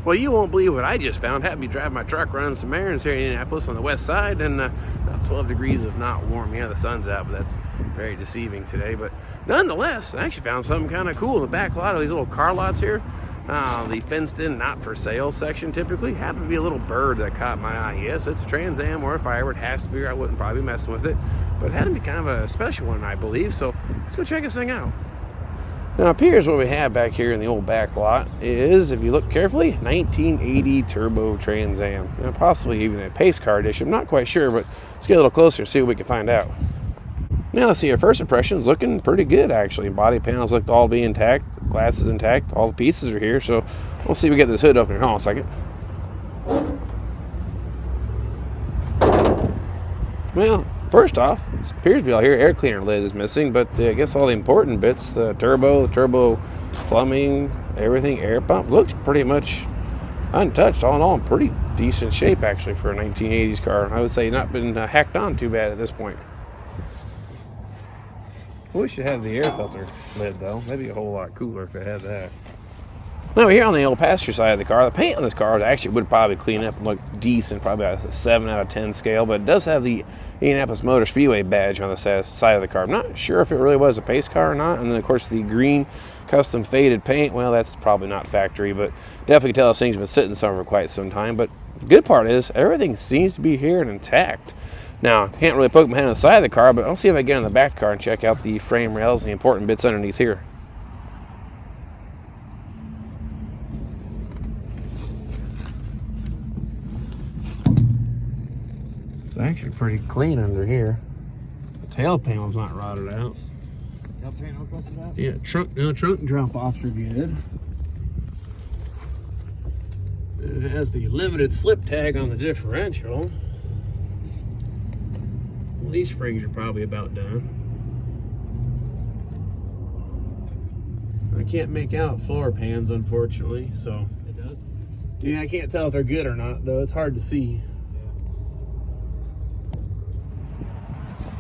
Well, you won't believe what I just found. Had to be driving my truck running some errands here in Indianapolis on the west side, and about 12 degrees if not warm. Yeah, the sun's out, but that's very deceiving today. But nonetheless, I actually found something kind of cool in the back lot of these little car lots here. The fenced-in, not for sale section typically happened to be a little bird that caught my eye. Yes, it's a Trans Am or a Firebird. It has to be, or I wouldn't probably be messing with it. But it had to be kind of a special one, I believe. So let's go check this thing out. Now, up here's what we have back here in the old back lot is, if you look carefully, 1980 Turbo Trans Am. You know, possibly even a pace car edition. I'm not quite sure, but let's get a little closer and see what we can find out. Now, let's see, our first impressions looking pretty good, actually. Body panels looked all be intact, glass is intact, all the pieces are here. So we'll see if we get this hood open. Hold on a second. Well, first off, it appears to be all here. Air cleaner lid is missing, but I guess all the important bits, the turbo plumbing, everything, air pump, looks pretty much untouched. All in all, in pretty decent shape, actually, for a 1980s car. I would say not been hacked on too bad at this point. I wish it had the air filter lid, though. That'd be a whole lot cooler if it had that. Now, here on the old passenger side of the car, the paint on this car actually would probably clean up and look decent, probably a 7 out of 10 scale, but it does have the Indianapolis Motor Speedway badge on the side of the car. I'm not sure if it really was a pace car or not. And then, of course, the green custom faded paint, well, that's probably not factory, but definitely tell this thing's been sitting somewhere for quite some time. But the good part is everything seems to be here and intact. Now, I can't really poke my head on the side of the car, but I'll see if I can get on the back of the car and check out the frame rails and the important bits underneath here. It's actually pretty clean under here. The tail panel's not rotted out. Tail panel busted out? Yeah, trunk and drop offs are good. It has the limited slip tag on the differential. These springs are probably about done. I can't make out floor pans, unfortunately, so. It does? Yeah, I can't tell if they're good or not, though. It's hard to see.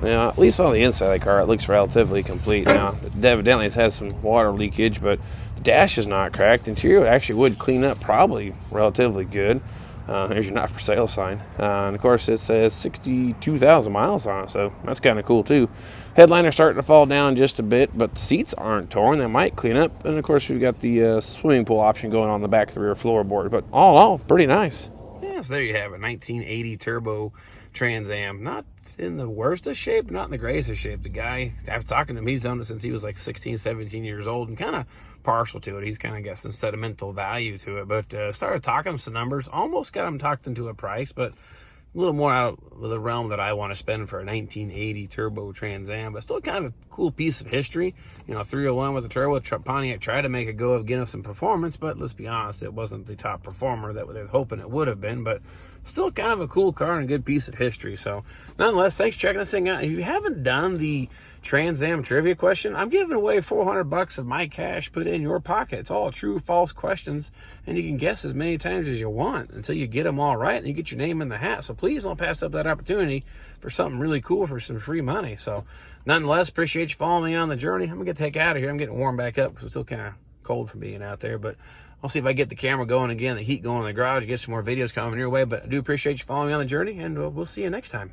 Now, at least on the inside of the car, it looks relatively complete. Now, evidently it has some water leakage, but the dash is not cracked. Interior actually would clean up probably relatively good. There's your not for sale sign. And of course, it says 62,000 miles on it, so that's kind of cool too. Headliner's starting to fall down just a bit, but the seats aren't torn. They might clean up. And of course, we've got the swimming pool option going on the back of the rear floorboard. But all in all, pretty nice. Yeah, so there you have it. 1980 Turbo Trans Am. Not in the worst of shape, not in the greatest of shape. The guy, after talking to him, he's owned it since he was like 16, 17 years old and kind of partial to it. He's kind of got some sentimental value to it, but started talking him some numbers, almost got him talked into a price, but a little more out of the realm that I want to spend for a 1980 Turbo Trans Am, but still kind of a cool piece of history. You know, 301 with the turbo. Pontiac tried to make a go of getting us some performance, but let's be honest, it wasn't the top performer that they were hoping it would have been, but still kind of a cool car and a good piece of history. So nonetheless, thanks for checking this thing out. If you haven't done the Trans Am trivia question, I'm giving away $400 of my cash put in your pocket. It's all true, false questions, and you can guess as many times as you want until you get them all right and you get your name in the hat. So please don't pass up that opportunity for something really cool for some free money. So nonetheless, appreciate you following me on the journey. I'm gonna take out of here. I'm getting warmed back up because I'm still kind of cold from being out there, but I'll see if I get the camera going again, the heat going in the garage, get some more videos coming your way. But I do appreciate you following me on the journey, and we'll see you next time.